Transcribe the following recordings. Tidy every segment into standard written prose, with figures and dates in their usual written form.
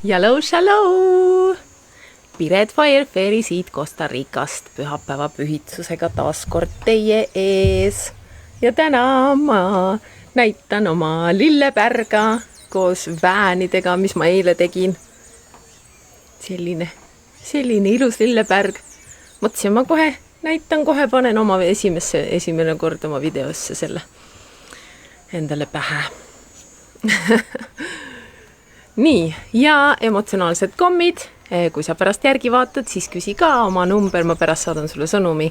Hello, hello! Piret Firefairy siit Costa Ricast pühapäeva pühitsusega taas kord teie ees. Ja täna ma näitan oma lillepärga koos väänidega, mis ma eile tegin. Selline ilus lillepärg. Mõtlesin, ma kohe näitan, kohe panen oma esimene kord oma videosse selle endale pähe. Nii, ja emotsionaalsed kommid. Kui sa pärast järgi vaatad, siis küsi ka oma number, ma pärast saadan sulle sõnumi.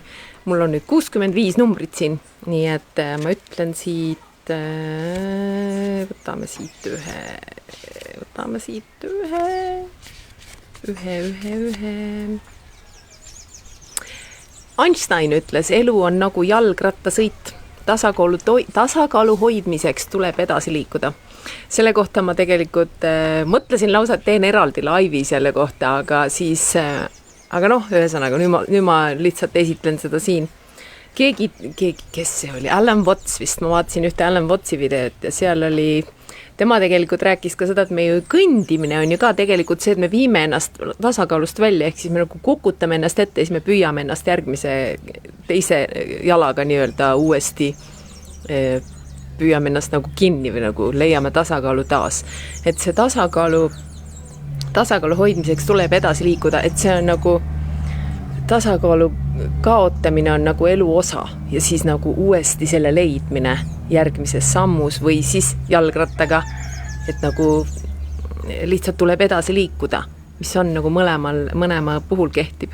Mul on nüüd 65 numbrit siin, nii et ma ütlen siit, võtame siit ühe. Einstein ütles, elu on nagu jalgrattasõit. Tasakaalu hoidmiseks tuleb edasi liikuda. Selle kohta ma tegelikult mõtlesin lausa, et teen eraldi laivi selle kohta, aga noh, ühesõnaga, nüüd ma lihtsalt esitlen seda siin. Keegi, kes see oli? Alan Watts vist, ma vaatasin ühte Alan Wattsi videot ja seal oli, tema tegelikult rääkis ka seda, et meie kõndimine on ju ka tegelikult see, et me viime ennast tasakaalust välja, ehk siis me nagu kukutame ennast ette ja siis me püüame ennast teise jalaga nii-öelda uuesti püüame ennast nagu kinni või nagu leiame tasakaalu taas. Et see tasakaalu hoidmiseks tuleb edasi liikuda, et see on nagu tasakaalu kaotamine on nagu elu osa ja siis nagu uuesti selle leidmine järgmises sammus või siis jalgrattaga, et nagu lihtsalt tuleb edasi liikuda, mis on nagu mõlema puhul kehtib.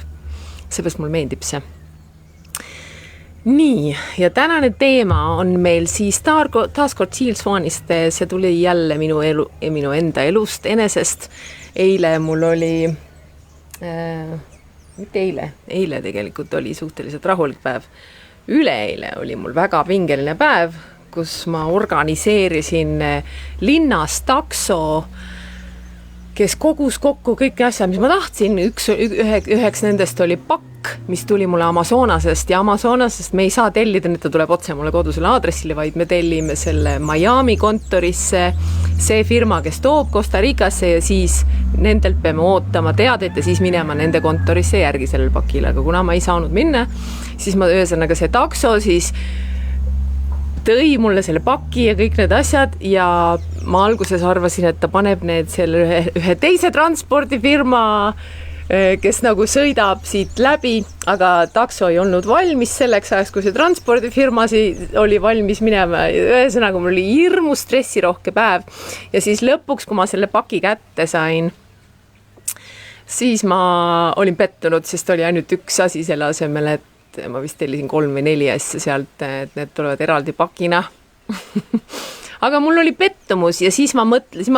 Seepärast mul meeldib see. Nii, ja tänane teema on meil siis taaskord Jill Swanist, see tuli jälle minu enda elust enesest. Eile mul oli, mitte eile tegelikult oli suhteliselt rahulik päev. Üleeile oli mul väga pingeline päev, kus ma organiseerisin linnas takso, kes kogus kokku kõik asjad, mis ma tahtsin. Üheks nendest oli pakk, mis tuli mulle Amazonasest ja Amazonasest me ei saa tellida, et ta tuleb otse mulle kodusele aadressile, vaid me tellime selle Miami kontorisse, see firma, kes toob Costa Ricasse ja siis nendelt peame ootama teadet ja siis minema nende kontorisse järgi sellel pakile, aga kuna ma ei saanud minna, siis ma ühesõnaga see takso siis tõi mulle selle paki ja kõik need asjad ja ma alguses arvasin, et ta paneb need selle ühe teise transpordifirma, kes nagu sõidab siit läbi, aga takso ei olnud valmis selleks ajaks, kui see transpordifirma oli valmis minema. Ühesõnaga, mul oli hirmu stressirohke päev ja siis lõpuks, kui ma selle paki kätte sain, siis ma olin pettunud, sest oli ainult üks asi selle asemel, et ma vist tellisin 3 või 4 asja sealt, et need tulevad eraldi pakina. Aga mul oli pettumus ja siis ma mõtlesin,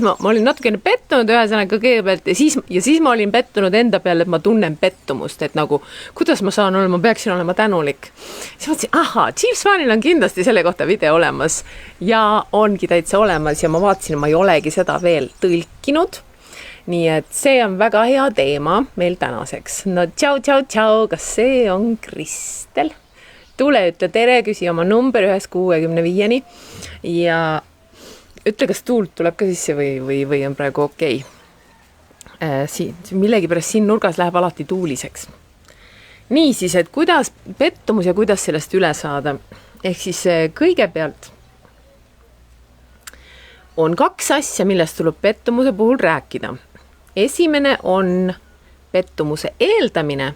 ma olin natukene pettunud ühesõnaga kõigepealt ja siis ma olin pettunud enda peale, et ma tunnen pettumust, et nagu, kuidas ma saan olla, ma peaksin olema tänulik. Siis mõtlesin, Jill Swanil on kindlasti selle kohta video olemas ja ongi täitsa olemas ja ma vaatasin, ma ei olegi seda veel tõlkinud. Nii et see on väga hea teema meil tänaseks. No tšau, kas see on Kristel? Tule, ütle tere, küsi oma number 165 ja ütle, kas tuult tuleb ka sisse või on praegu okei. Millegi pärast siin nurgas läheb alati tuuliseks. Nii siis, et kuidas pettumus ja kuidas sellest üle saada. Ehk siis kõigepealt on 2 asja, millest tuleb pettumuse puhul rääkida. Esimene on pettumuse eeldamine.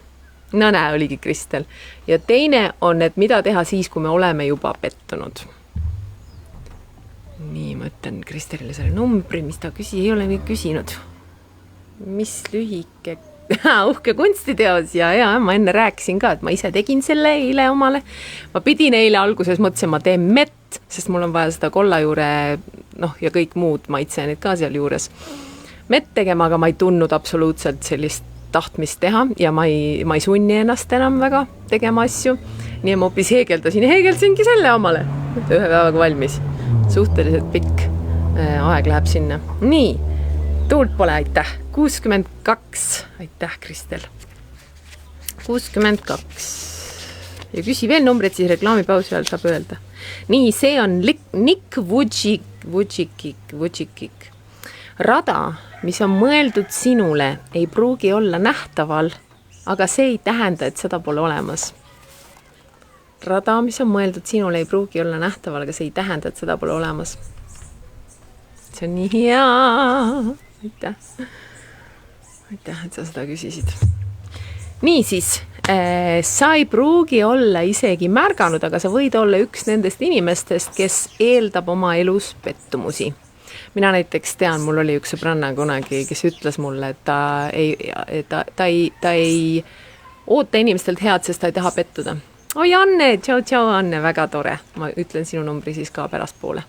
No näe, oligi Kristel. Ja teine on, et mida teha siis, kui me oleme juba pettunud. Nii, ma ütlen Kristelile selle numbri, mis ta ei ole küsinud. Mis lühike, uhke kunstiteos ja ma enne rääkisin ka, et ma ise tegin selle eile omale. Ma pidin eile alguses mõtlesin, ma teen mett, sest mul on vaja seda kollajuure, ja kõik muud maitseenid ka seal juures. Mett tegema, aga ma ei tundnud absoluutselt sellist tahtmist teha ja ma ei sunni ennast enam väga tegema asju. Nii ma hoopis heegeldasingi selle omale. Ühe päevaga valmis. Suhteliselt pikk aeg läheb sinna. Nii, tuult pole, aitäh. 62, aitäh Kristel. 62. Ja küsi veel numbrid, siis reklaamipausi ajal saab öelda. Nii, see on Nick Vujicic. Rada, mis on mõeldud sinule, ei pruugi olla nähtaval, aga see ei tähenda, et seda pole olemas. Rada, mis on mõeldud sinule, ei pruugi olla nähtaval, aga see ei tähenda, et seda pole olemas. See on nii hea. Aitäh, et sa seda küsisid. Niisiis, sa ei pruugi olla isegi märganud, aga sa võid olla üks nendest inimestest, kes eeldab oma elus pettumusi. Mina näiteks tean, mul oli üks sõbranna kunagi, kes ütles mulle, et ta ei oota inimestelt head, sest ta ei taha pettuda. Oi Anne, tšau Anne, väga tore. Ma ütlen sinu numbri siis ka pärast poole.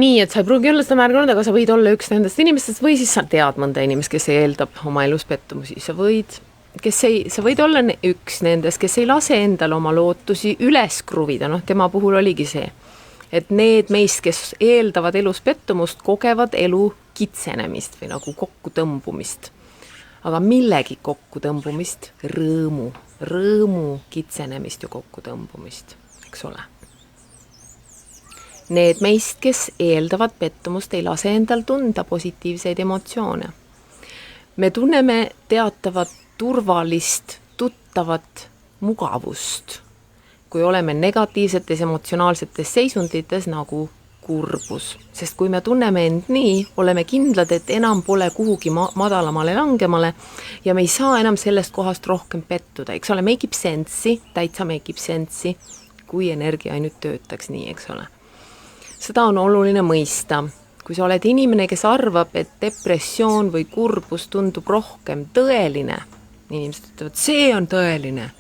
Nii, et sa ei pruugi olla seda märganud, aga sa võid olla üks nendest inimestest või siis sa tead mõnda inimest, kes eeldab oma elus pettumusi. Sa võid olla üks nendest, kes ei lase endal oma lootusi üles kruvida. Tema puhul oligi see, et need meist, kes eeldavad elus pettumust, kogevad elu kitsenemist või nagu kokkutõmbumist. Aga millegi kokkutõmbumist, rõõmu kitsenemist ja kokkutõmbumist, eks ole. Need meist, kes eeldavad pettumust, ei lase endal tunda positiivseid emotsioone. Me tunneme teatavat turvalist, tuttavat mugavust, kui oleme negatiivsetes emotsionaalsetes seisundites nagu kurbus. Sest kui me tunneme end nii, oleme kindlad, et enam pole kuhugi madalamale langemale ja me ei saa enam sellest kohast rohkem pettuda. Eks ole, make ib sensi, täitsa make ib sensi, kui energia ainult töötaks nii, eks ole. Seda on oluline mõista. Kui sa oled inimene, kes arvab, et depressioon või kurbus tundub rohkem tõeline, inimesed ütlevad, see on tõeline,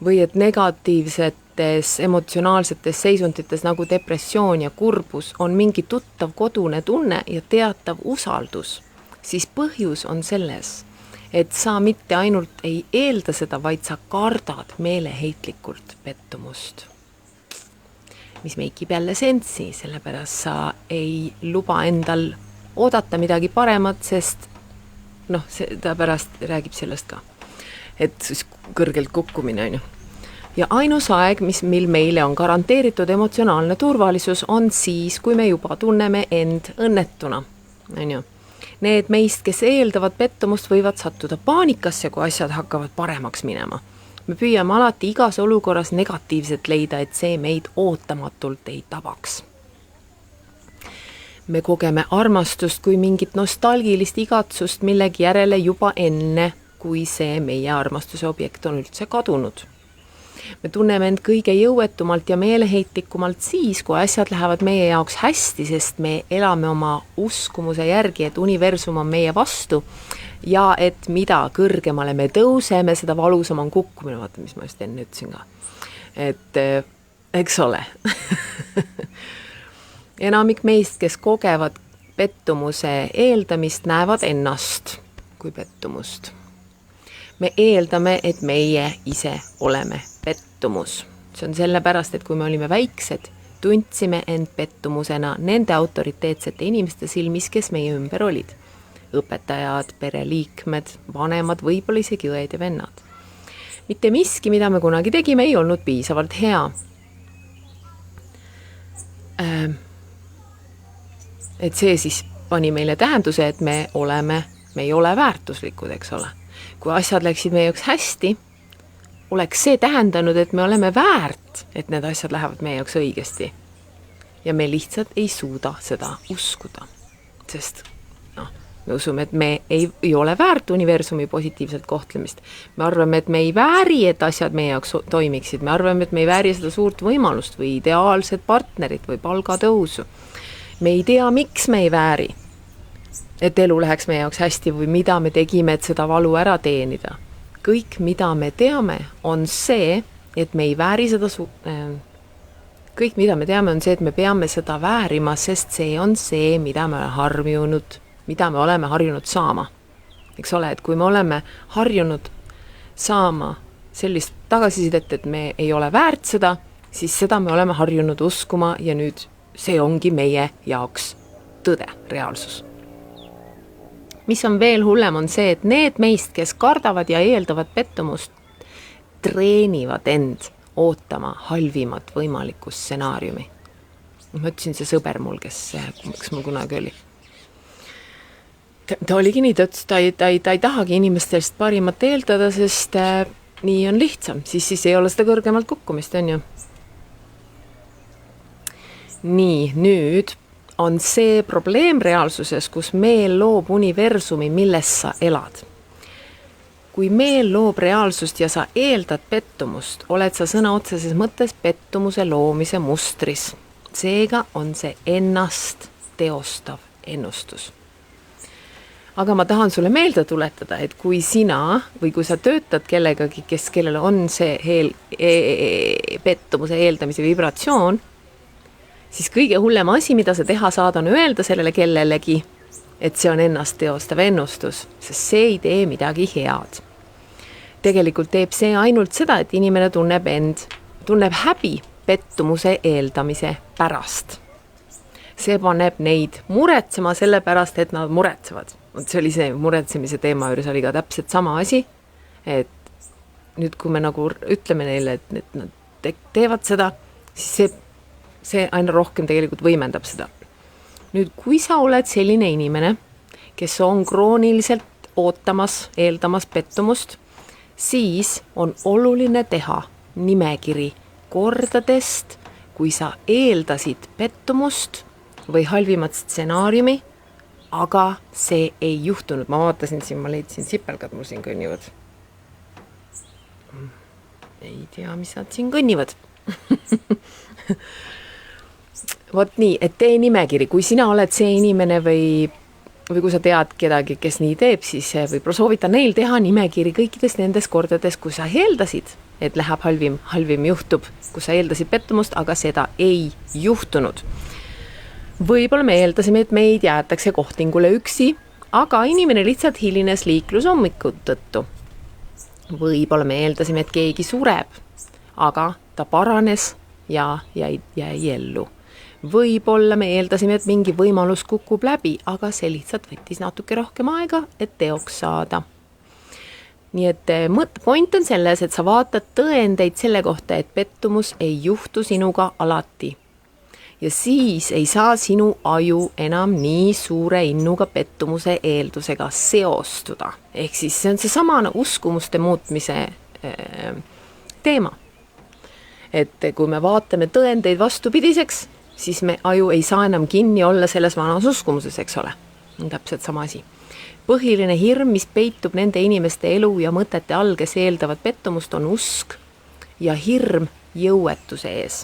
või et negatiivsetes emotsionaalsetes seisundites nagu depressioon ja kurbus on mingi tuttav kodune tunne ja teatav usaldus, siis põhjus on selles, et sa mitte ainult ei eelda seda, vaid sa kardad meeleheitlikult pettumust. Mis meikib jälle sensi, sellepärast sa ei luba endal oodata midagi paremat, sest ta pärast räägib sellest ka, et siis kõrgelt kukkumine on ju. Ja ainus aeg, mil meile on garanteeritud emotsionaalne turvalisus, on siis, kui me juba tunneme end õnnetuna. On ju. Need meist, kes eeldavad pettumust, võivad sattuda paanikasse, kui asjad hakkavad paremaks minema. Me püüame alati igas olukorras negatiivset leida, et see meid ootamatult ei tabaks. Me kogeme armastust kui mingit nostalgilist igatsust millegi järele juba enne, kui see meie armastuse objekt on üldse kadunud. Me tunneme end kõige jõuetumalt ja meeleheitlikumalt siis, kui asjad lähevad meie jaoks hästi, sest me elame oma uskumuse järgi, et universum on meie vastu ja et mida kõrgemale me tõuseme, seda valusam on kukkumine. Vaata, mis ma just enne ütlesin ka. Et eks ole. Enamik meist, kes kogevad pettumuse eeldamist, näevad ennast kui pettumust. Me eeldame, et meie ise oleme pettumus. See on sellepärast, et kui me olime väiksed, tundsime end pettumusena nende autoriteetsete inimeste silmis, kes meie ümber olid. Õpetajad, pereliikmed, vanemad, võib-olla isegi õed ja vennad. Mitte miski, mida me kunagi tegime, ei olnud piisavalt hea. Et see siis pani meile tähenduse, et me ei ole väärtuslikud, eks ole. Kui asjad läksid meie jaoks hästi, oleks see tähendanud, et me oleme väärt, et need asjad lähevad meie jaoks õigesti. Ja me lihtsalt ei suuda seda uskuda, sest me usume, et me ei ole väärt universumi positiivselt kohtlemist. Me arvame, et me ei vääri, et asjad meie jaoks toimiksid. Me arvame, et me ei vääri seda suurt võimalust või ideaalset partnerit või palgatõusu. Me ei tea, miks me ei vääri, et elu läheks meie jaoks hästi või mida me tegime, et seda valu ära teenida. Kõik, mida me teame, on see, et me ei vääri seda kõik, mida me teame, on see, et me peame seda väärima, sest see on see, mida me oleme harjunud saama. Eks ole, et kui me oleme harjunud saama sellist tagasisidet, et me ei ole väärt seda, siis seda me oleme harjunud uskuma ja nüüd see ongi meie jaoks tõde, reaalsus. Mis on veel hullem, on see, et need meist, kes kardavad ja eeldavad pettumust, treenivad end ootama halvimat võimalikku stsenaariumi. Ma ütlesin see sõber mul, kes mul kunagi oli. Ta oligi nii, ta ütles, ta ei tahagi inimestest parimat eeldada, sest nii on lihtsam, siis ei ole seda kõrgemalt kukkumist, on ju. Nii, nüüd on see probleem reaalsuses, kus meel loob universumi, milles sa elad. Kui meel loob reaalsust ja sa eeldad pettumust, oled sa sõna otseses mõttes pettumuse loomise mustris. Seega on see ennast teostav ennustus. Aga ma tahan sulle meelde tuletada, et kui sina või kui sa töötad kellegagi, kellel on see pettumuse eeldamise vibratsioon, siis kõige hullem asi, mida sa teha saad, on öelda sellele kellelegi, et see on ennast teostav ennustus, sest see ei tee midagi head. Tegelikult teeb see ainult seda, et inimene tunneb häbi pettumuse eeldamise pärast. See paneb neid muretsema selle pärast, et nad muretsevad. See oli see muretsemise teema juures oli ka täpselt sama asi, et nüüd kui me nagu ütleme neile, et nad teevad seda, siis see aina rohkem tegelikult võimendab seda. Nüüd, kui sa oled selline inimene, kes on krooniliselt eeldamas pettumust, siis on oluline teha nimekiri kordadest, kui sa eeldasid pettumust või halvimat stsenaariumi, aga see ei juhtunud. Ma vaatasin siin, ma leidsin sipelgad mul siin kõnnivad. Ei tea, mis nad siin kõnnivad. Vot nii, et tee nimekiri. Kui sina oled see inimene või kui sa tead kedagi, kes nii teeb, siis võib soovita neil teha nimekiri kõikides nendes kordades, kui sa eeldasid, et läheb halvim juhtub, kui sa eeldasid pettumust, aga seda ei juhtunud. Võib-olla me eeldasime, et meid jäetakse kohtingule üksi, aga inimene lihtsalt hilines liiklushommikut tõttu. Võib-olla me eeldasime, et keegi sureb, aga ta paranes ja jäi ellu. Võib-olla me eeldasime, et mingi võimalus kukub läbi, aga see lihtsalt võttis natuke rohkem aega, et teoks saada. Nii et point on selles, et sa vaatad tõendeid selle kohta, et pettumus ei juhtu sinuga alati. Ja siis ei saa sinu aju enam nii suure innuga pettumuse eeldusega seostuda. Ehk siis see on see samane uskumuste muutmise teema. Et kui me vaatame tõendeid vastupidiseks, siis me aju ei saa enam kinni olla selles vanas uskumuses, eks ole. On täpselt sama asi. Põhiline hirm, mis peitub nende inimeste elu ja mõtete all, kes eeldavad pettumust, on usk ja hirm jõuetuse ees.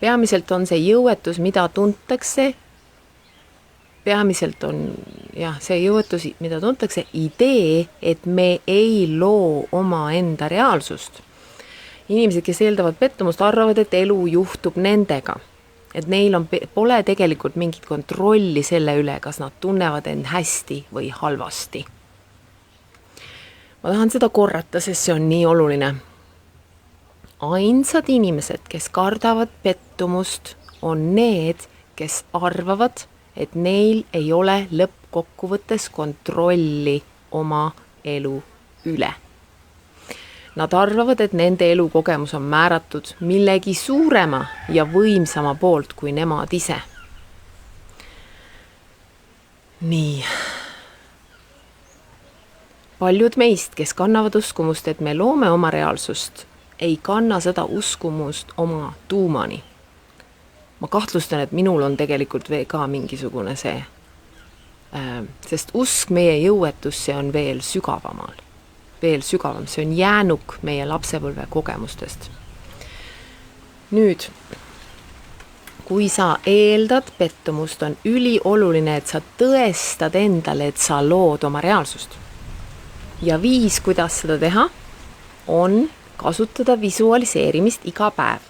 Peamiselt on see jõuetus, mida tuntakse. Peamiselt on see jõuetus, mida tuntakse idee, et me ei loo oma enda reaalsust. Inimesed, kes eeldavad pettumust, arvavad, et elu juhtub nendega. Et neil pole tegelikult mingit kontrolli selle üle, kas nad tunnevad end hästi või halvasti. Ma tahan seda korrata, sest see on nii oluline. Ainsad inimesed, kes kardavad pettumust, on need, kes arvavad, et neil ei ole lõppkokkuvõttes kontrolli oma elu üle. Nad arvavad, et nende elukogemus on määratud millegi suurema ja võimsama poolt kui nemad ise. Nii. Paljud meist, kes kannavad uskumust, et me loome oma reaalsust, ei kanna seda uskumust oma tuumani. Ma kahtlustan, et minul on tegelikult ka mingisugune see, sest usk meie jõuetusse on veel sügavamal. Veel sügavam, see on jäänuk meie lapsepõlve kogemustest. Nüüd, kui sa eeldad pettumust, on ülioluline, et sa tõestad endale, et sa lood oma reaalsust. Ja viis, kuidas seda teha, on kasutada visualiseerimist iga päev.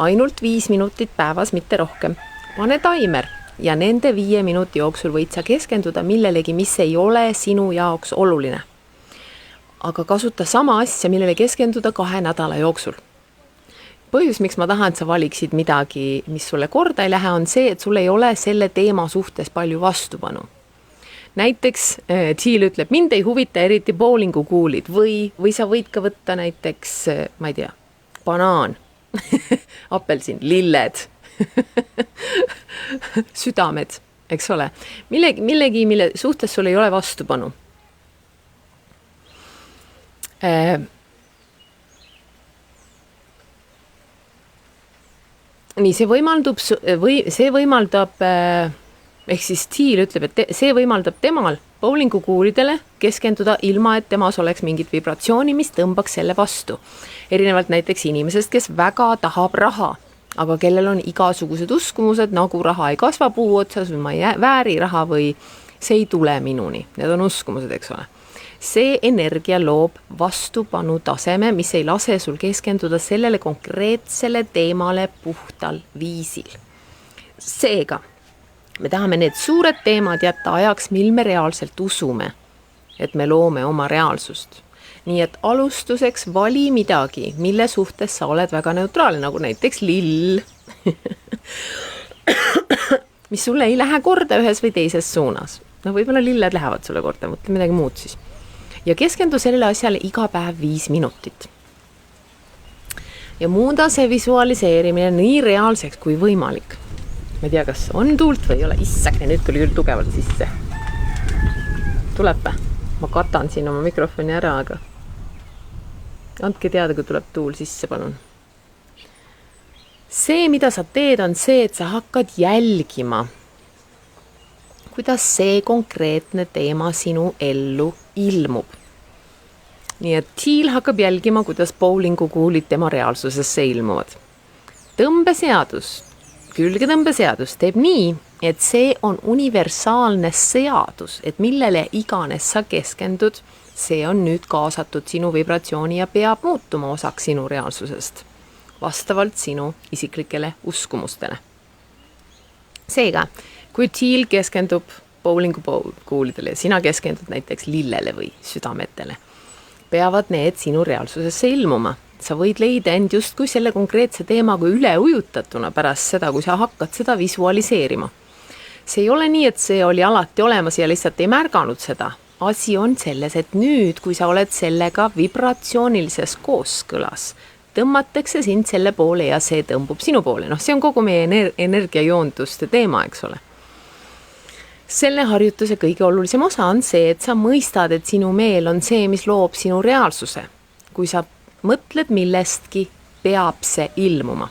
Ainult 5 minutit päevas, mitte rohkem. Pane taimer ja nende 5 minuti jooksul võid sa keskenduda millelegi, mis ei ole sinu jaoks oluline. Aga kasuta sama asja, millele keskenduda 2 nädala jooksul. Põhjus, miks ma tahan, et sa valiksid midagi, mis sulle korda ei lähe, on see, et sul ei ole selle teema suhtes palju vastupanu. Näiteks Jill ütleb, mind ei huvita eriti bowlingukuulid või sa võid ka võtta näiteks, ma ei tea, banaan, apelsin, lilled, südamed, eks ole. Millegi, mille suhtes sul ei ole vastupanu. Nii, see võimaldab, ehk siis Thiel ütleb, et see võimaldab temal bowlingukuulidele keskenduda ilma, et temas oleks mingit vibratsiooni, mis tõmbaks selle vastu. Erinevalt näiteks inimesest, kes väga tahab raha, aga kellel on igasugused uskumused, nagu raha ei kasva puu otsas või ma ei vääri raha või see ei tule minuni. Need on uskumused, eks ole. See energia loob vastupanu taseme, mis ei lase sul keskenduda sellele konkreetsele teemale puhtal viisil. Seega, me tahame need suured teemad jätta ajaks, mil me reaalselt usume, et me loome oma reaalsust. Nii et alustuseks vali midagi, mille suhtes sa oled väga neutraalne, nagu näiteks lill, mis sulle ei lähe korda ühes või teises suunas. No võib-olla lilled lähevad sulle korda, mõtle midagi muud siis. Ja keskendu sellele asjale iga päev 5 minutit. Ja muuda see visualiseerimine nii reaalseks kui võimalik. Ma ei tea, kas on tuult või ei ole. Issakne, nüüd tuli küll tugevalt sisse. Tuleb. Ma katan siin oma mikrofoni ära, aga andke teada, kui tuleb tuul sisse, palun. See, mida sa teed, on see, et sa hakkad jälgima, kuidas see konkreetne teema sinu ellu ilmub. Nii et Thiel hakkab jälgima, kuidas bowlingukuulid tema reaalsusesse ilmuvad. Külgetõmbeseadus teeb nii, et see on universaalne seadus, et millele iganes sa keskendud, see on nüüd kaasatud sinu vibratsiooni ja peab muutuma osaks sinu reaalsusest, vastavalt sinu isiklikele uskumustele. Seega, kui Thiel keskendub bowlingukuulidele ja sina keskendud näiteks lillele või südametele, peavad need sinu reaalsusesse ilmuma. Sa võid leida end justkui selle konkreetse teemaga üle ujutatuna pärast seda, kui sa hakkad seda visualiseerima. See ei ole nii, et see oli alati olemas ja lihtsalt ei märganud seda. Asi on selles, et nüüd, kui sa oled sellega vibratsioonilises kooskõlas, tõmmatakse sind selle poole ja see tõmbub sinu poole. See on kogu meie energiajoonduste teema, eks ole. Selle harjutuse kõige olulisem osa on see, et sa mõistad, et sinu meel on see, mis loob sinu reaalsuse. Kui sa mõtled millestki, peab see ilmuma.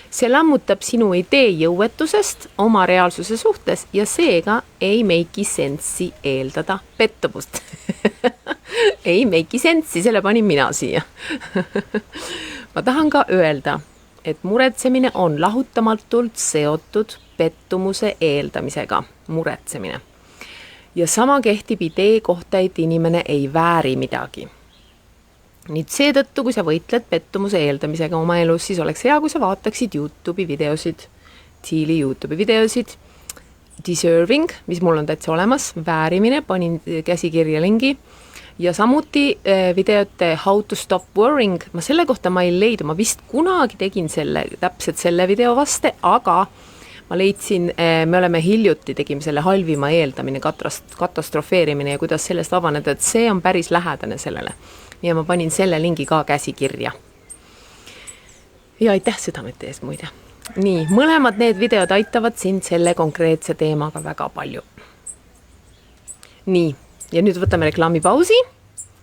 See lammutab sinu idee jõuetusest oma reaalsuse suhtes ja seega ei meiki sensi eeldada pettumust. Ei meiki sensi, selle panin mina siia. Ma tahan ka öelda, et muretsemine on lahutamatult seotud pettumuse eeldamisega, muretsemine. Ja sama kehtib idee kohta, et inimene ei vääri midagi. Nüüd seetõttu, kui sa võitled pettumuse eeldamisega oma elus, siis oleks hea, kui sa vaataksid YouTube'i videosid, Thieli YouTube'i videosid, Deserving, mis mul on täitsa olemas, väärimine, panin käsikirja lingi, ja samuti videote How to Stop Worrying, selle kohta ma ei leidu, ma vist kunagi tegin täpselt selle video vaste, aga ma leidsin, me oleme hiljuti, tegime selle halvima eeldamine, katastrofeerimine ja kuidas sellest vabaneda, et see on päris lähedane sellele. Ja ma panin selle lingi ka käsikirja. Ja aitäh südamete eest muide. Nii, mõlemad need videod aitavad sind selle konkreetse teemaga väga palju. Nii, ja nüüd võtame reklaamipausi.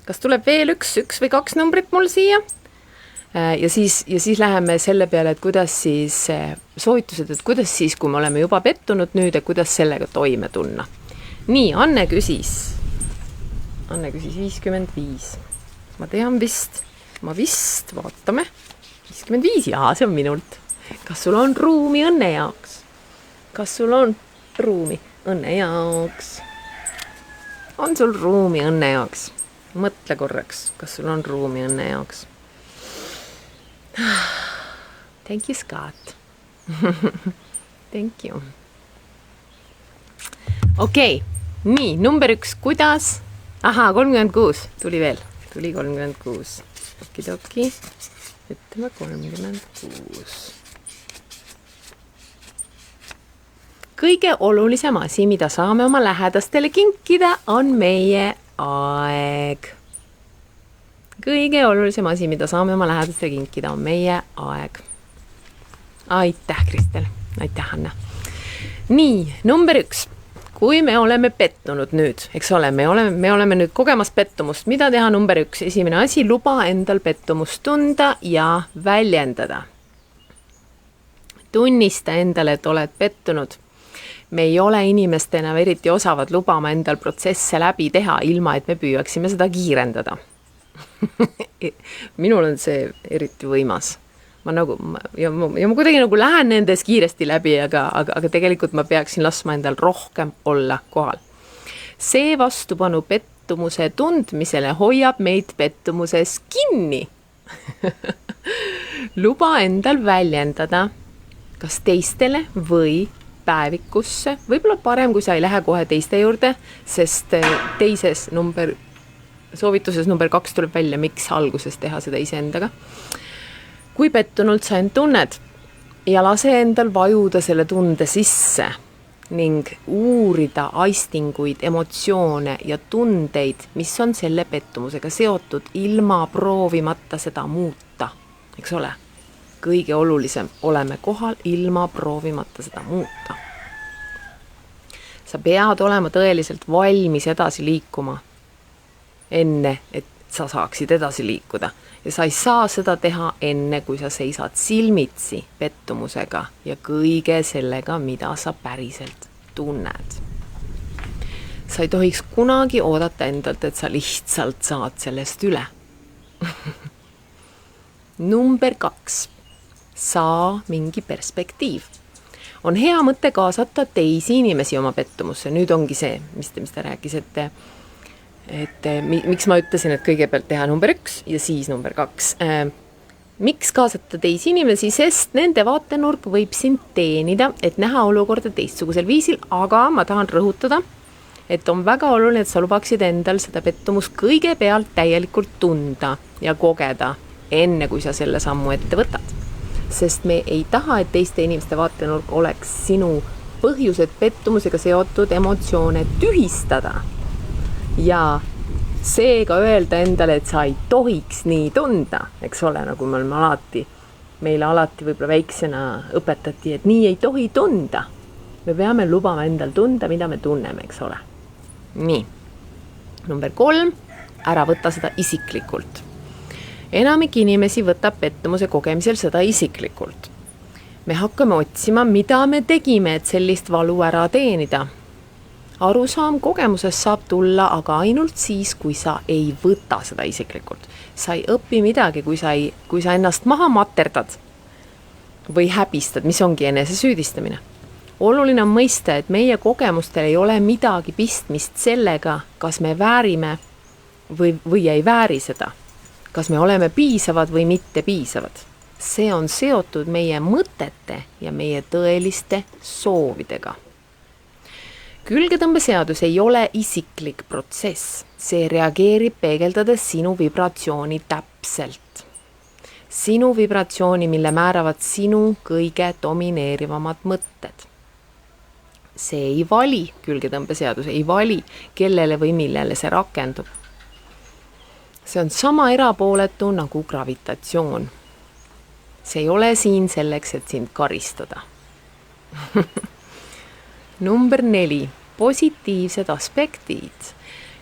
Kas tuleb veel üks või 2 numbrit mul siia? Ja siis läheme selle peale, et kuidas siis soovitused, et kuidas siis, kui me oleme juba pettunud nüüd, et kuidas sellega toime tunna. Nii, Anne küsis 55. Ma tean vist, vaatame, 55, jaa, see on minult. Kas sul on ruumi õnne jaoks? Kas sul on ruumi õnne jaoks? On sul ruumi õnne jaoks? Mõtle korraks, kas sul on ruumi õnne jaoks? Thank you, Scott. Thank you. Okei, nii, number 1, kuidas? 36, tuli veel. Tuli 36. Okidoki. Ütleme 36. Kõige olulisem asi, mida saame oma lähedastele kinkida, on meie aeg. Kõige olulisem asi, mida saame oma lähedastele kinkida, on meie aeg. Aitäh, Kristel. Aitäh, Anna. Nii, number 1. Kui me oleme pettunud nüüd, eks ole, me oleme nüüd kogemas pettumust, mida teha number 1? Esimene asi, luba endal pettumust tunda ja väljendada. Tunnista endale, et oled pettunud. Me ei ole inimestena eriti osavad lubama endal protsesse läbi teha, ilma et me püüaksime seda kiirendada. Minul on see eriti võimas. Ma kuidagi nagu lähen nendes kiiresti läbi, aga tegelikult ma peaksin laskma endal rohkem olla kohal. See vastupanu pettumuse tundmisele hoiab meid pettumuses kinni. Luba endal väljendada kas teistele või päevikusse, võib-olla parem, kui sa ei lähe kohe teiste juurde, sest teises soovituses number 2 tuleb välja, miks alguses teha seda iseendaga. Kui pettunult sa end tunned ja lase endal vajuda selle tunde sisse ning uurida aistinguid, emotsioone ja tundeid, mis on selle pettumusega seotud, ilma proovimata seda muuta, eks ole? Kõige olulisem, oleme kohal ilma proovimata seda muuta. Sa pead olema tõeliselt valmis edasi liikuma, enne, et sa saaksid edasi liikuda. Ja sa ei saa seda teha enne, kui sa seisad silmitsi pettumusega ja kõige sellega, mida sa päriselt tunned. Sa ei tohiks kunagi oodata endalt, et sa lihtsalt saad sellest üle. Number 2. Saa mingi perspektiiv. On hea mõte kaasata teisi inimesi oma pettumusse. Nüüd ongi see, mis te rääkis, et miks ma ütlesin, et kõigepealt teha number 1 ja siis number 2. Miks kaasata teisi inimesi, sest nende vaatenurk võib sind teenida, et näha olukorda teistsugusel viisil, aga ma tahan rõhutada, et on väga oluline, et sa lubaksid endal seda pettumust kõigepealt täielikult tunda ja kogeda, enne kui sa selle sammu ette võtad. Sest me ei taha, et teiste inimeste vaatenurk oleks sinu põhjused pettumusega seotud emotsioone tühistada. Ja seega öelda endale, et sa ei tohiks nii tunda, eks ole, nagu meile alati võib-olla väiksena õpetati, et nii ei tohi tunda. Me peame lubama endal tunda, mida me tunneme, eks ole. Nii, number 3, ära võta seda isiklikult. Enamik inimesi võtab pettumuse kogemisel seda isiklikult. Me hakkame otsima, mida me tegime, et sellist valu ära teenida. Arusaam kogemusest saab tulla aga ainult siis, kui sa ei võta seda isiklikult. Sa ei õpi midagi, kui sa ennast maha materdad või häbistad, mis ongi enese süüdistamine. Oluline on mõista, et meie kogemustel ei ole midagi pistmist sellega, kas me väärime või ei vääri seda. Kas me oleme piisavad või mitte piisavad. See on seotud meie mõtete ja meie tõeliste soovidega. Külgetõmbeseadus ei ole isiklik protsess. See reageerib peegeldades sinu vibratsiooni täpselt. Sinu vibratsiooni, mille määravad sinu kõige domineerivamad mõtted. See ei vali, külgetõmbeseadus ei vali, kellele või millele see rakendub. See on sama erapooletu nagu gravitatsioon. See ei ole siin selleks, et sind karistada. Number 4. Positiivsed aspektid.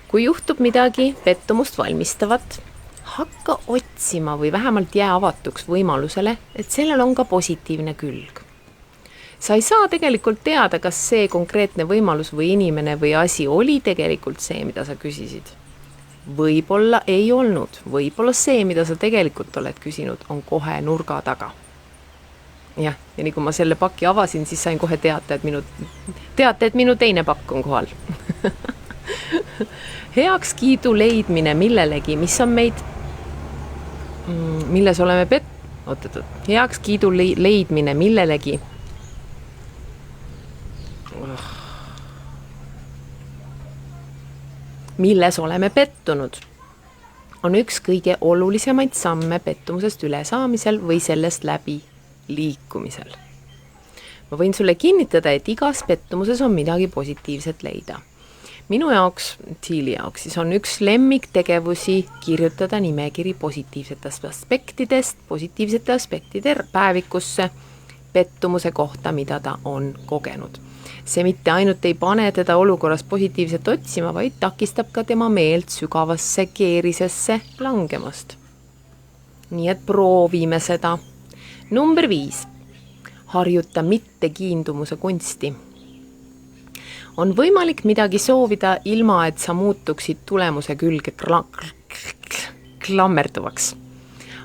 Kui juhtub midagi pettumust valmistavat, hakka otsima või vähemalt jää avatuks võimalusele, et sellel on ka positiivne külg. Sa ei saa tegelikult teada, kas see konkreetne võimalus või inimene või asi oli tegelikult see, mida sa küsisid. Võib-olla ei olnud, võib-olla see, mida sa tegelikult oled küsinud, on kohe nurga taga. Ja nii kui ma selle paki avasin, siis sain kohe teate, et minu teine pakk on kohal. Heakskiidu leidmine millelegi, mis on meid, milles oleme heakskiidu leidmine millelegi, milles oleme pettunud, on üks kõige olulisemaid samme pettumusest ülesaamisel või sellest läbi liikumisel. Ma võin sulle kinnitada, et igas pettumuses on midagi positiivset leida. Minu jaoks, Tiili jaoks, siis on üks lemmiktegevusi kirjutada nimekiri positiivsete aspektide päevikusse, pettumuse kohta, mida ta on kogenud. See mitte ainult ei pane teda olukorras positiivset otsima, vaid takistab ka tema meelt sügavasse keerisesse langemast. Nii et proovime seda. Number 5. Harjuta mittekiindumuse kunsti. On võimalik midagi soovida ilma, et sa muutuksid tulemuse külge klammerduvaks.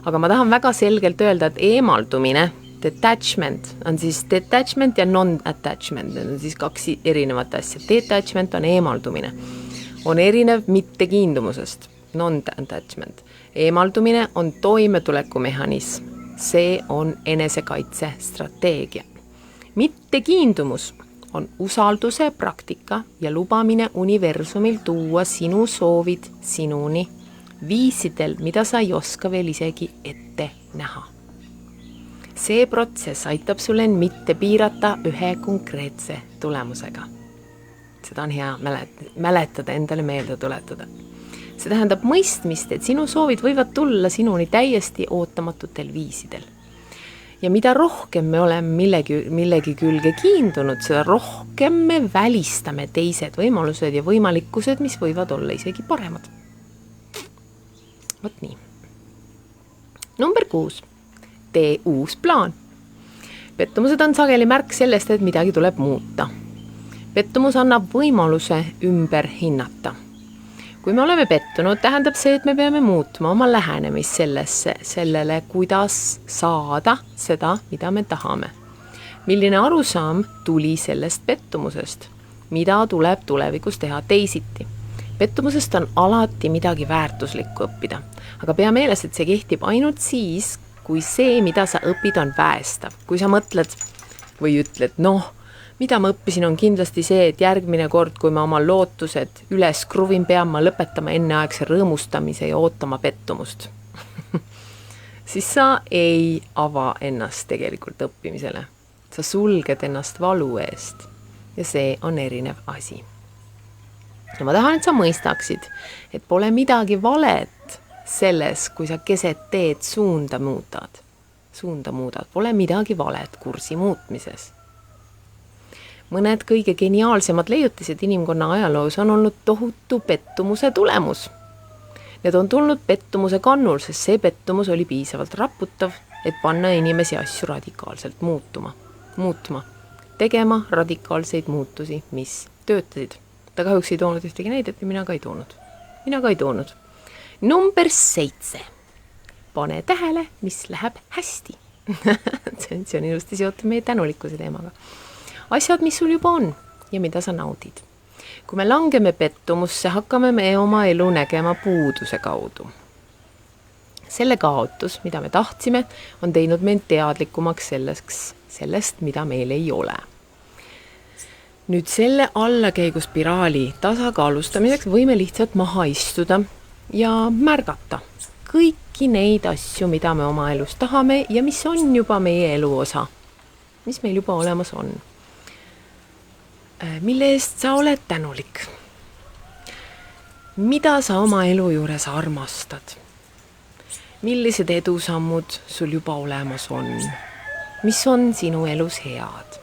Aga ma tahan väga selgelt öelda, et eemaldumine, detachment on siis detachment ja non-attachment, need on siis 2 erinevat asja. Detachment on eemaldumine, on erinev mittekiindumusest, non-attachment. Eemaldumine on toimetulekumehhanism, see on enesekaitse strateegia. Mittekiindumus on usalduse praktika ja lubamine universumil tuua sinu soovid sinuni viisidel, mida sa ei oska veel isegi ette näha. See protsess aitab sulle mitte piirata ühe konkreetse tulemusega. Seda on hea mäletada, endale meelde tuletada. See tähendab mõistmist, et sinu soovid võivad tulla sinuni täiesti ootamatutel viisidel. Ja mida rohkem me oleme millegi külge kiindunud, seda rohkem me välistame teised võimalused ja võimalikkused, mis võivad olla isegi paremad. Vot nii. Number 6. Tee uus plaan. Pettumused on sageli märk sellest, et midagi tuleb muuta. Pettumus annab võimaluse ümber hinnata. Kui me oleme pettunud, tähendab see, et me peame muutma oma lähenemist sellele, kuidas saada seda, mida me tahame. Milline arusaam tuli sellest pettumusest? Mida tuleb tulevikus teha teisiti? Pettumusest on alati midagi väärtuslikku õppida, aga pea meeles, et see kehtib ainult siis, kui see, mida sa õpid, on väestav. Kui sa mõtled või ütled, mida ma õppisin, on kindlasti see, et järgmine kord, kui ma oma lootused üles kruvin, pean ma lõpetama enneaegse rõõmustamise ja ootama pettumust. Siis sa ei ava ennast tegelikult õppimisele. Sa sulged ennast valu eest ja see on erinev asi. Ja ma tahan, et sa mõistaksid, et pole midagi valet selles, kui sa keset teed suunda muudad. Pole midagi valet kursi muutmises. Mõned kõige geniaalsemad leiutised inimkonna ajaloos on olnud tohutu pettumuse tulemus. Need on tulnud pettumuse kannul, sest see pettumus oli piisavalt raputav, et panna inimesi asju radikaalselt muutma, tegema radikaalseid muutusi, mis töötasid. Ta kahjuks ei toonud ühtegi näidet ja mina ka ei toonud. Number 7. Pane tähele, mis läheb hästi. see on ilusti seotud meie tänulikkuse teemaga. Asjad, mis sul juba on ja mida sa naudid. Kui me langeme pettumusse, hakkame me oma elu nägema puuduse kaudu. Selle kaotus, mida me tahtsime, on teinud meid teadlikumaks sellest, mida meil ei ole. Nüüd selle allakäiguspiraali tasakaalustamiseks võime lihtsalt maha istuda ja märgata kõiki neid asju, mida me oma elus tahame ja mis on juba meie elu osa, mis meil juba olemas on. Mille eest sa oled tänulik? Mida sa oma elu juures armastad? Millised edusammud sul juba olemas on? Mis on sinu elus head?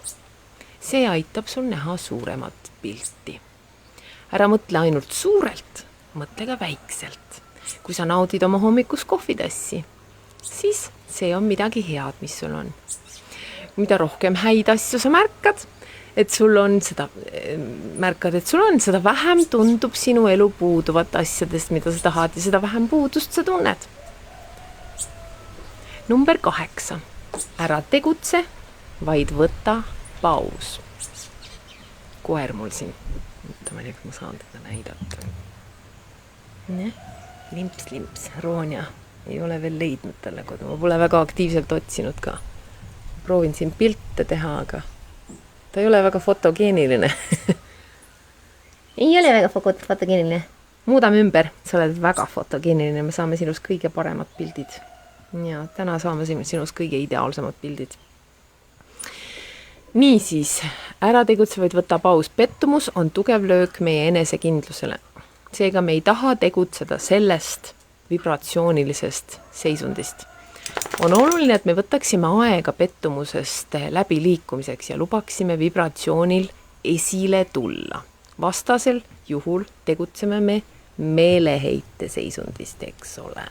See aitab sul näha suuremat pilti. Ära mõtle ainult suurelt, mõtle ka väikselt. Kui sa naudid oma hommikus kohvitassi, siis see on midagi head, mis sul on. Mida rohkem häid asju sa märkad, et sul on, seda vähem tundub sinu elu puuduvat asjadest, mida sa tahad ja seda vähem puudust sa tunned. Number 8. Ära tegutse, vaid võta paus. Koer mul siin. Ma ei tea, kas ma saan teda näidata. Limps, Roonja. Ei ole veel leidnud talle kodu. Ma pole väga aktiivselt otsinud ka. Proovin siin pilte teha, aga ta ei ole väga fotogeeniline. Ei ole väga fotogeeniline. Muudame ümber. Sa oled väga fotogeeniline. Me saame sinust kõige paremad pildid. Ja täna saame sinust kõige ideaalsemad pildid. Niisiis, ära tegutse, vaid võta paus. Pettumus on tugev löök meie enesekindlusele. Seega me ei taha tegutseda sellest vibratsioonilisest seisundist. On oluline, et me võtaksime aega pettumusest läbi liikumiseks ja lubaksime vibratsioonil esile tulla. Vastasel juhul tegutseme me meeleheite seisundist, eks ole.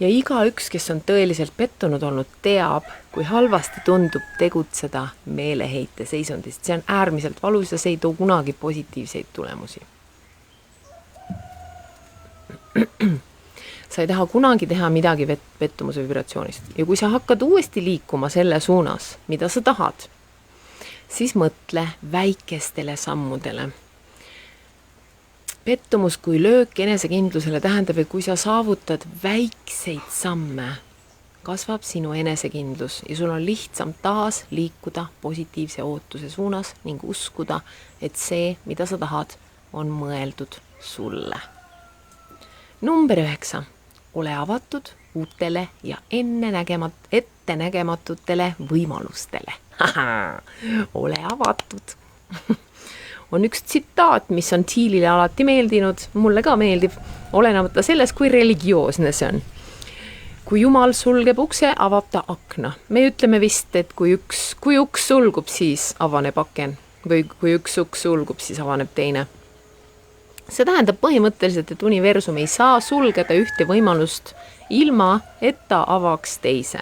Ja igaüks, kes on tõeliselt pettunud olnud, teab, kui halvasti tundub tegutseda meeleheite seisundist. See on äärmiselt valus ja see ei too kunagi positiivseid tulemusi. Sa ei taha kunagi teha midagi pettumuse vibratsioonist. Ja kui sa hakkad uuesti liikuma selle suunas, mida sa tahad, siis mõtle väikestele sammudele. Pettumus kui löök enesekindlusele tähendab, et kui sa saavutad väikseid samme, kasvab sinu enesekindlus ja sul on lihtsam taas liikuda positiivse ootuse suunas ning uskuda, et see, mida sa tahad, on mõeldud sulle. Number 9. Ole avatud uutele ja ettenägematutele võimalustele. Ole avatud. On üks tsitaat, mis on Thielile alati meeldinud, mulle ka meeldib, olenemata sellest, kui religioosne see on. Kui Jumal sulgeb ukse, avab ta akna. Me ütleme vist, et kui uks sulgub, siis avaneb aken. Või kui üks uks sulgub, siis avaneb teine. See tähendab põhimõtteliselt, et universum ei saa sulgeda ühte võimalust ilma, et ta avaks teise.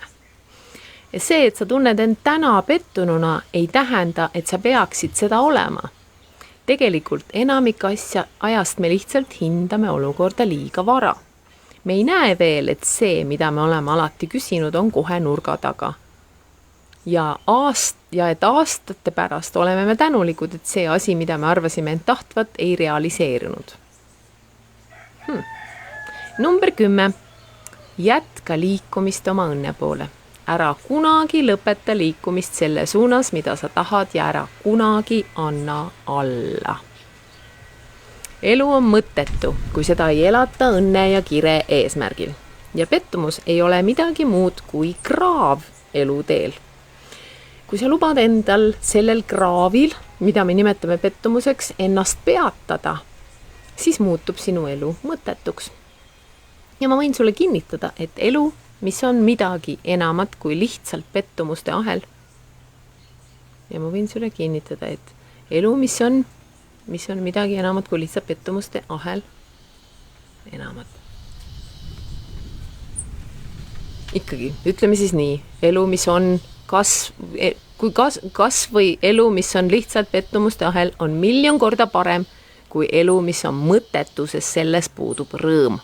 Ja see, et sa tunned end täna pettununa, ei tähenda, et sa peaksid seda olema. Tegelikult enamik ajast me lihtsalt hindame olukorda liiga vara. Me ei näe veel, et see, mida me oleme alati küsinud, on kohe nurga taga. Ja et aastate pärast oleme me tänulikud, et see asi, mida me arvasime end tahtvat, ei realiseerunud. Number 10. Jätka liikumist oma õnne poole. Ära kunagi lõpeta liikumist selle suunas, mida sa tahad ja ära kunagi anna alla. Elu on mõttetu, kui seda ei elata õnne ja kire eesmärgil. Ja pettumus ei ole midagi muud kui kraav eluteel. Kui sa lubad endal sellel kraavil, mida me nimetame pettumuseks, ennast peatada, siis muutub sinu elu mõttetuks. Ja ma võin sulle kinnitada, et elu, mis on midagi enamat kui lihtsalt pettumuste ahel. Ja ma võin sulle kinnitada, et elu, mis on midagi enamat kui lihtsalt pettumuste ahel, enamat. Ikkagi, ütleme siis nii, elu, mis on kas või elu, mis on lihtsalt pettumuste ahel, on 1,000,000 korda parem kui elu, mis on mõttetuses, selles puudub rõõm.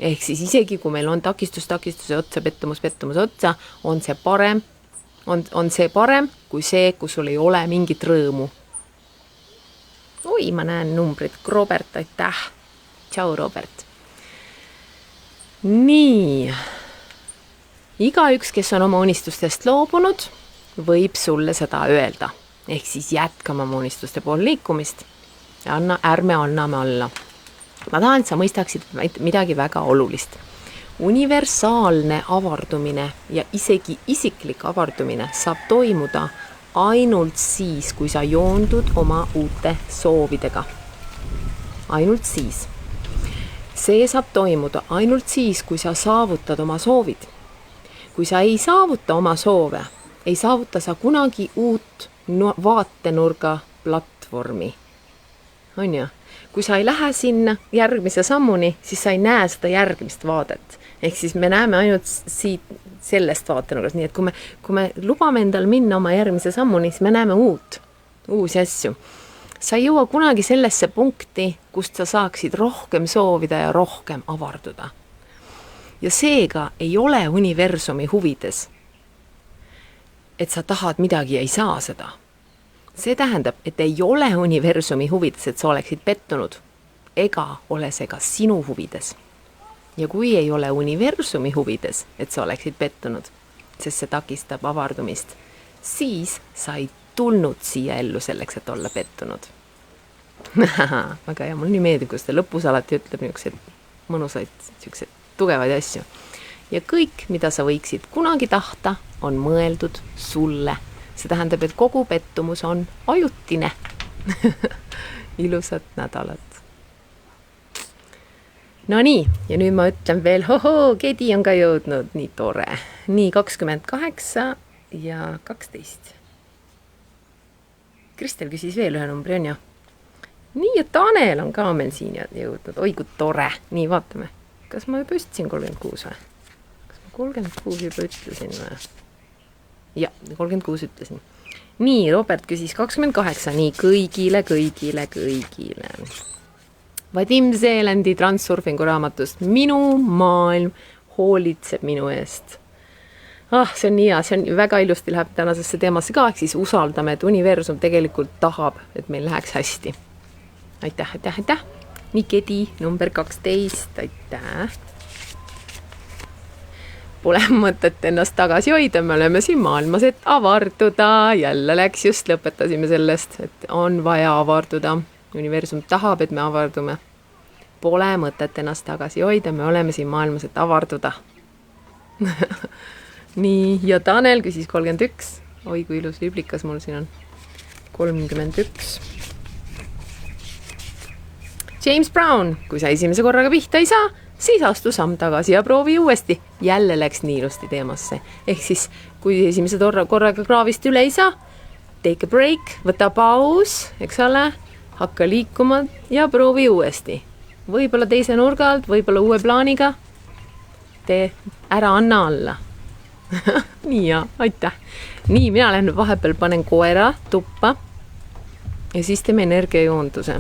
Ehk siis isegi, kui meil on takistuse otsa, pettumuse otsa, on see parem kui see, kus sul ei ole mingit rõõmu. Oi, ma näen numbrit. Robert, aitäh. Tšau, Robert. Nii. Igaüks, kes on oma unistustest loobunud, võib sulle seda öelda. Ehk siis jätkama oma unistuste pool liikumist. Ja ärme anname alla. Ma tahan, et sa mõistaksid midagi väga olulist. Universaalne avardumine ja isegi isiklik avardumine saab toimuda ainult siis, kui sa joondud oma uute soovidega. Ainult siis. See saab toimuda ainult siis, kui sa saavutad oma soovid. Kui sa ei saavuta oma soove, ei saavuta sa kunagi uut vaatenurga platvormi. On ju? Kui sa ei lähe sinna järgmise sammuni, siis sa ei näe seda järgmist vaadet. Ehk siis me näeme ainult sellest vaatenurgast. Nii et kui me lubame endal minna oma järgmise sammuni, siis me näeme uusi asju. Sa ei jõua kunagi sellesse punkti, kust sa saaksid rohkem soovida ja rohkem avarduda. Ja seega ei ole universumi huvides, et sa tahad midagi ja ei saa seda. See tähendab, et ei ole universumi huvides, et sa oleksid pettunud, ega ole see ka sinu huvides. Ja kui ei ole universumi huvides, et sa oleksid pettunud, sest see takistab avardumist, siis sa ei tulnud siia ellu selleks, et olla pettunud. Väga hea, mul nii meeldib, kus ta lõpus alati ütleb niisugused mõnusaid, tugevaid asju. Ja kõik, mida sa võiksid kunagi tahta, on mõeldud sulle. See tähendab, et kogu pettumus on ajutine. Ilusat nädalat. no nii, ja nüüd ma ütlen veel, hohoo, Kedi on ka jõudnud, nii tore. Nii 28 ja 12. Kristel küsis veel ühe numbri, on ju? Nii, ja Tanel on ka meil siin jõudnud, oi kui tore. Nii, vaatame, kas ma juba ütlesin 36 või? Kas ma 36 juba ütlesin või? Ja, 36 ütlesin. Nii, Robert küsis 28, nii kõigile. Vadim Zeelendi Transurfingu raamatust Minu maailm hoolitseb minu eest. See on nii hea, see on väga ilusti läheb tänasesse teemasse ka, ehk siis usaldame, et universum tegelikult tahab, et meil läheks hästi. Aitäh. Nii, Kedi, number 12, aitäh. Pole mõtet ennast tagasi hoida, me oleme siin maailmas, et avarduda. Jälle läks, just lõpetasime sellest, et on vaja avarduda. Universum tahab, et me avardume. Pole mõtet ennast tagasi hoida, me oleme siin maailmas, et avarduda. Nii, ja Tanel küsis 31. Oi, kui ilus liblikas mul siin on. 31. James Brown, kui sa esimese korraga pihta ei saa, siis astu samm tagasi ja proovi uuesti. Jälle läks nii ilusti teemasse. Ehk siis, kui esimese korraga kraavist üle ei saa, take a break, võta paus, eks ole, hakka liikuma ja proovi uuesti. Võib-olla teise nurga alt, võib-olla uue plaaniga. Tee ära, anna alla. Nii ja, aitäh. Nii, mina lähen vahepeal panen koera tuppa ja siis teeme energiajoonduse.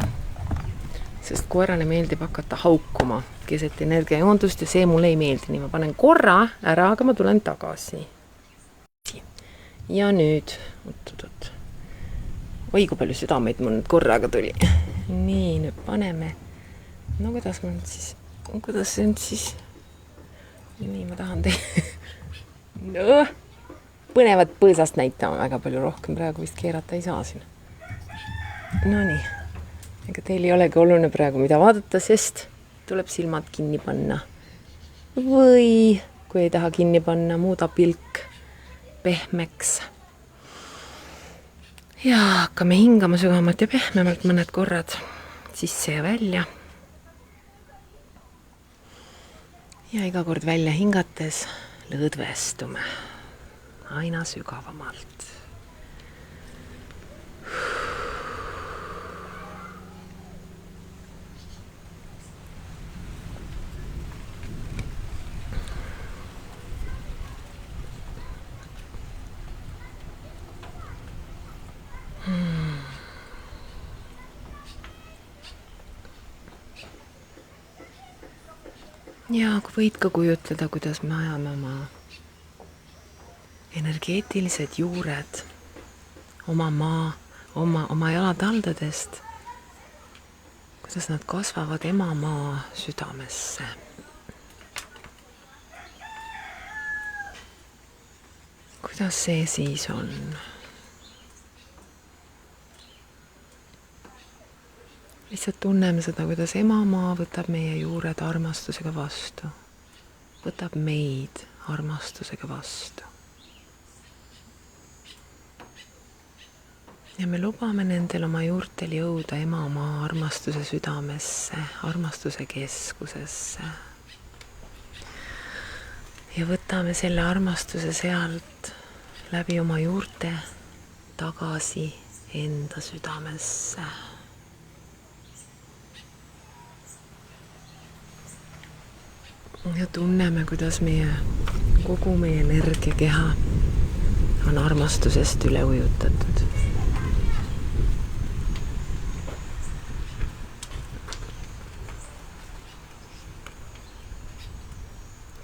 Sest koerale meeldib hakata haukuma keset energiajoondust ja see mulle ei meeldi. Nii ma panen korra ära, aga ma tulen tagasi. Ja nüüd, oi, kui palju südameid mul nüüd korraga tuli. Nii, nüüd paneme. No kuidas see nüüd siis? Nii, ma tahan teile. No, põnevat põõsast näitama väga palju rohkem. Praegu vist keerata ei saa siin. No nii. Ega teil ei olegi oluline praegu mida vaadata, sest tuleb silmad kinni panna. Või kui ei taha kinni panna, muuda pilk pehmeks. Ja hakkame hingama sügavamalt ja pehmemalt mõned korrad sisse ja välja. Ja iga kord välja hingates lõdvestume aina sügavamalt. Ja kui võid ka kujutleda, kuidas me ajame oma energeetilised juured oma maa, oma jalataldadest, kuidas nad kasvavad emamaa südamesse. Kuidas see siis on? Lihtsalt tunneme seda, kuidas emamaa võtab meie juured armastusega vastu. Võtab meid armastusega vastu. Ja me lubame nendel oma juurtel jõuda emamaa armastuse südamesse, armastuse keskusesse. Ja võtame selle armastuse sealt läbi oma juurte tagasi enda südamesse. Ja tunneme, kuidas kogu meie energiakeha on armastusest üle ujutatud.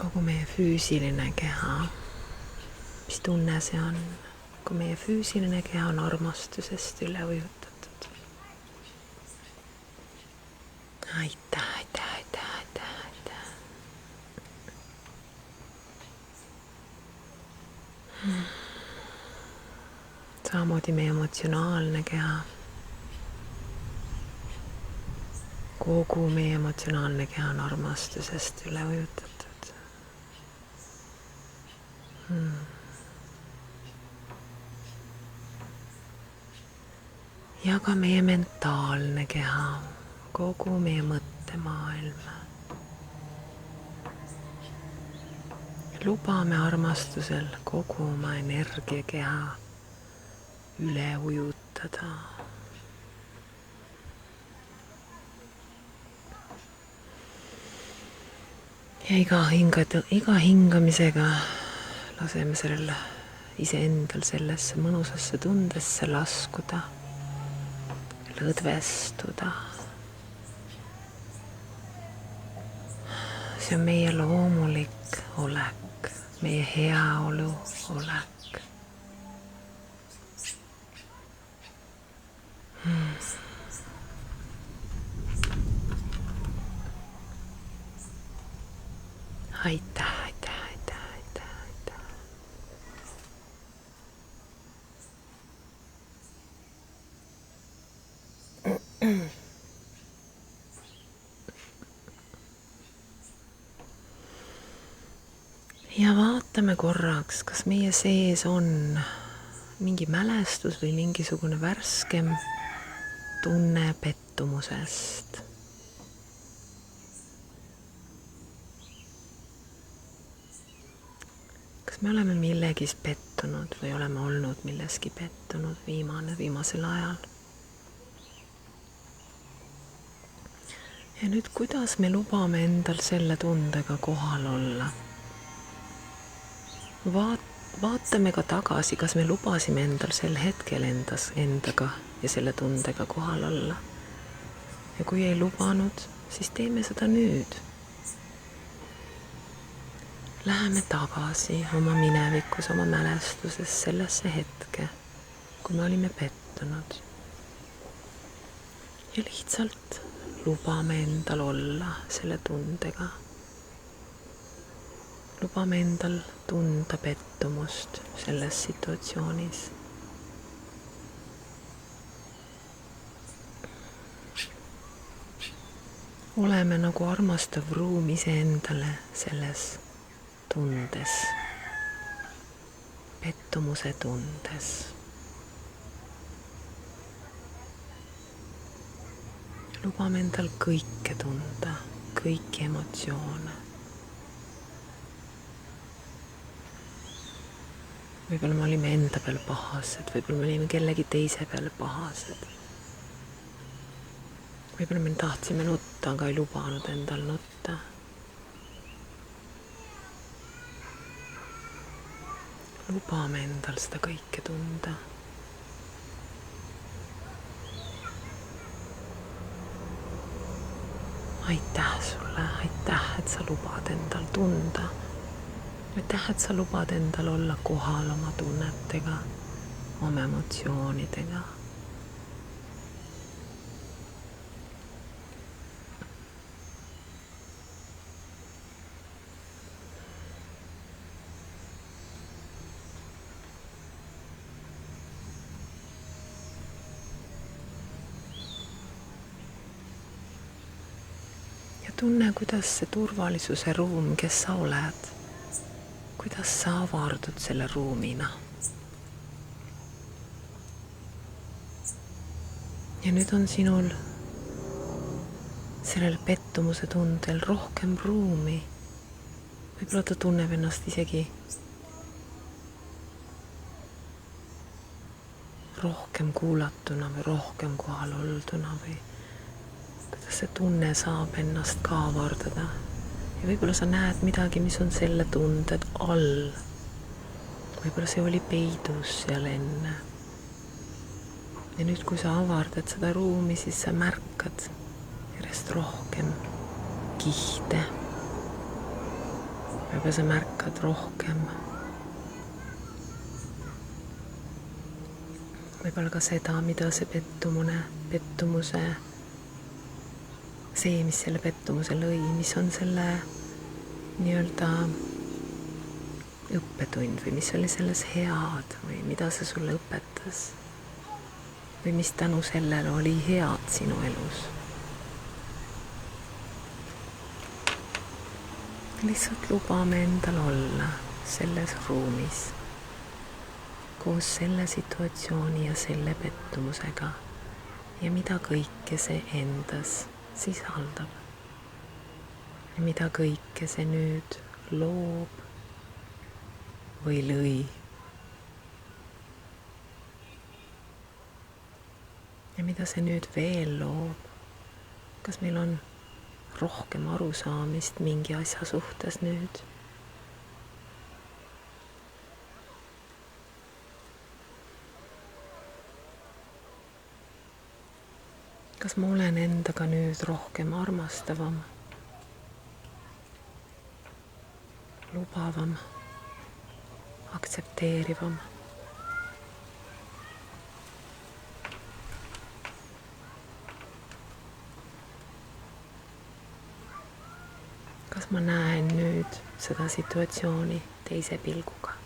Kogu meie füüsiline keha, mis tunne see on, kui meie füüsiline keha on armastusest üle ujutatud. Aitäh. Samamoodi meie emotsionaalne keha. Kogu meie emotsionaalne keha on armastusest üle ujutatud. Ja ka meie mentaalne keha, kogu meie mõttemaailm lubame armastusel kogu oma energiakeha üle ujutada. Ja iga hingamisega laseme sellel iseendal sellesse mõnusasse tundesse laskuda, lõdvestuda. See on meie loomulik olek, meie heaolu olek. Aitäh. Ja vaatame korraks, kas meie sees on mingi mälestus või mingisugune värskem tunne pettumusest. Kas me oleme millegis pettunud või oleme olnud milleski pettunud viimasel ajal? Ja nüüd, kuidas me lubame endal selle tundega kohal olla? Vaatame ka tagasi, kas me lubasime endal sel hetkel endaga ja selle tundega kohal olla. Ja kui ei lubanud, siis teeme seda nüüd. Läheme tagasi oma minevikus, oma mälestuses sellesse hetke, kui me olime pettunud. Ja lihtsalt lubame endal olla selle tundega. Lubame endal tunda pettumust selles situatsioonis. Oleme nagu armastav ruum iseendale selles tundes, pettumuse tundes. Lubame endal kõike tunda, kõiki emotsioone. Võib-olla me olime enda peal pahased, võib-olla me olime kellegi teise peal pahased. Võib-olla me tahtsime nutta, aga ei lubanud endal nutta. Lubame endal seda kõike tunda. Aitäh sulle, aitäh, et sa lubad endal tunda. Aitäh, et sa lubad endal olla kohal oma tunnetega, oma emotsioonidega. Tunne, kuidas see turvalisuse ruum, kes sa oled, kuidas sa avardud selle ruumina. Ja nüüd on sinul sellel pettumuse tundel rohkem ruumi. Võib-olla ta tunneb ennast isegi rohkem kuulatuna või rohkem kohal olduna või kuidas see tunne saab ennast ka avardada. Ja võib-olla sa näed midagi, mis on selle tunded all. Võib-olla see oli peidus seal enne. Ja nüüd, kui sa avardad seda ruumi, siis sa märkad järjest rohkem kihte. Võib-olla sa märkad rohkem. Võib-olla ka seda, mida see pettumuse see, mis selle pettumuse lõi, mis on selle nii-öelda õppetund või mis oli selles head või mida see sulle õpetas või mis tänu sellele oli head sinu elus. Lihtsalt lubame endal olla selles ruumis koos selle situatsiooni ja selle pettumusega ja mida kõike see endas sisaldab ja mida kõike see nüüd loob või lõi. ja mida see nüüd veel loob? kas meil on rohkem arusaamist mingi asja suhtes nüüd? kas ma olen endaga nüüd rohkem armastavam, lubavam, aktsepteerivam? kas ma näen nüüd seda situatsiooni teise pilguga?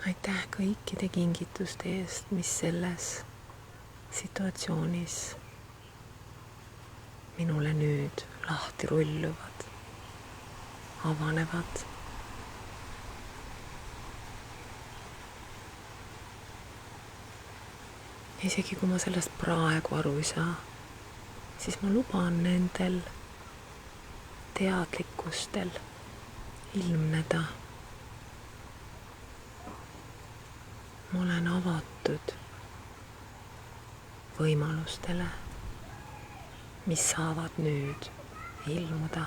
aitäh kõikide kingituste eest, mis selles situatsioonis minule nüüd lahti rulluvad, avanevad. isegi kui ma sellest praegu aru ei saa, siis ma luban nendel teadlikkustel ilmneda. ma olen avatud võimalustele, mis saavad nüüd ilmuda,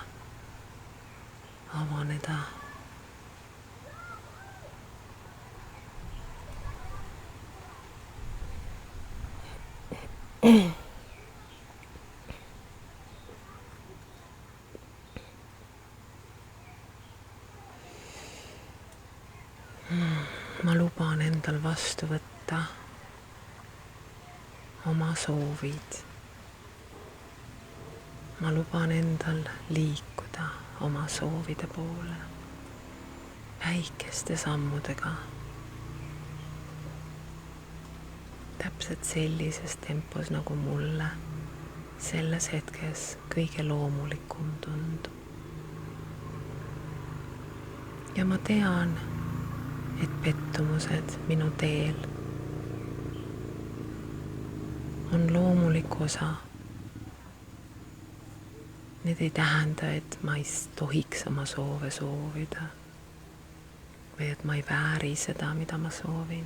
avaneda. ma luban endal vastu võtta oma soovid. ma luban endal liikuda oma soovide poole väikeste sammudega. täpselt sellises tempos, nagu mulle selles hetkes kõige loomulikum tundub. ja ma tean, et pettumused minu teel on loomulik osa. Need ei tähenda, et ma ei tohiks oma soove soovida või et ma ei vääri seda, mida ma soovin.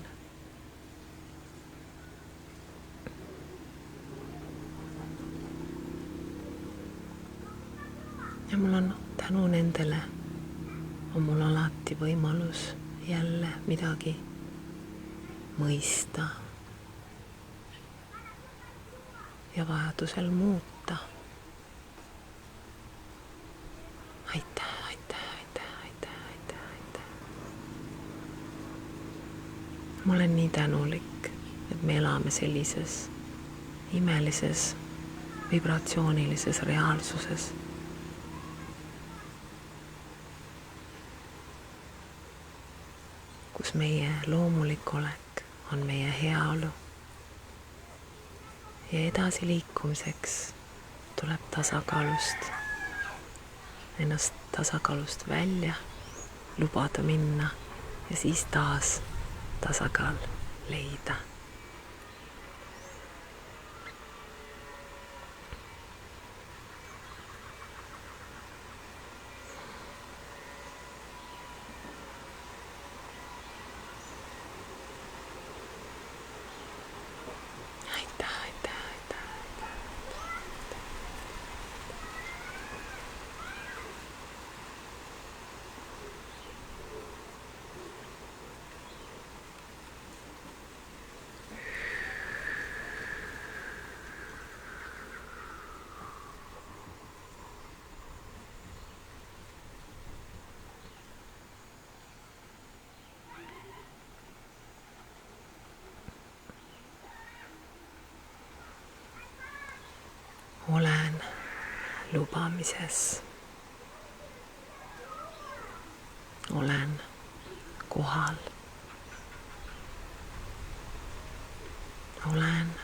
ja mul on tänu nendele on mul alati võimalus jälle midagi mõista ja vajadusel muuta. aitäh. ma olen nii tänulik, et me elame sellises imelises vibratsioonilises reaalsuses. kus meie loomulik olek on meie heaolu. ja edasiliikumiseks tuleb tasakaalust, ennast tasakaalust välja lubada minna ja siis taas tasakaal leida. olen lubamises. Olen kohal. Olen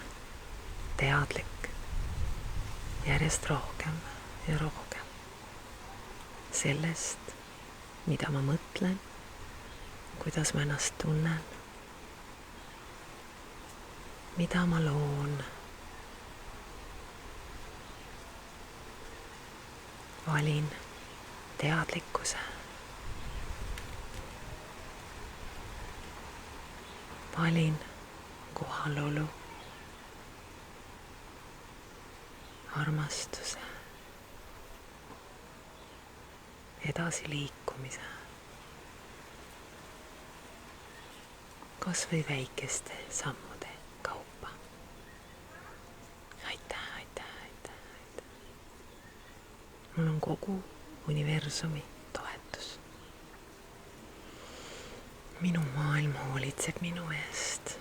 teadlik järjest rohkem ja rohkem sellest, mida ma mõtlen, kuidas ma ennast tunnen mida ma loon. Valin teadlikkuse. Valin kohalolu. Armastuse. Edasiliikumise. Kas või väikeste sammude kaupa. Aitäh. Mul on kogu universumi toetus. Minu maailm hoolitseb minu eest.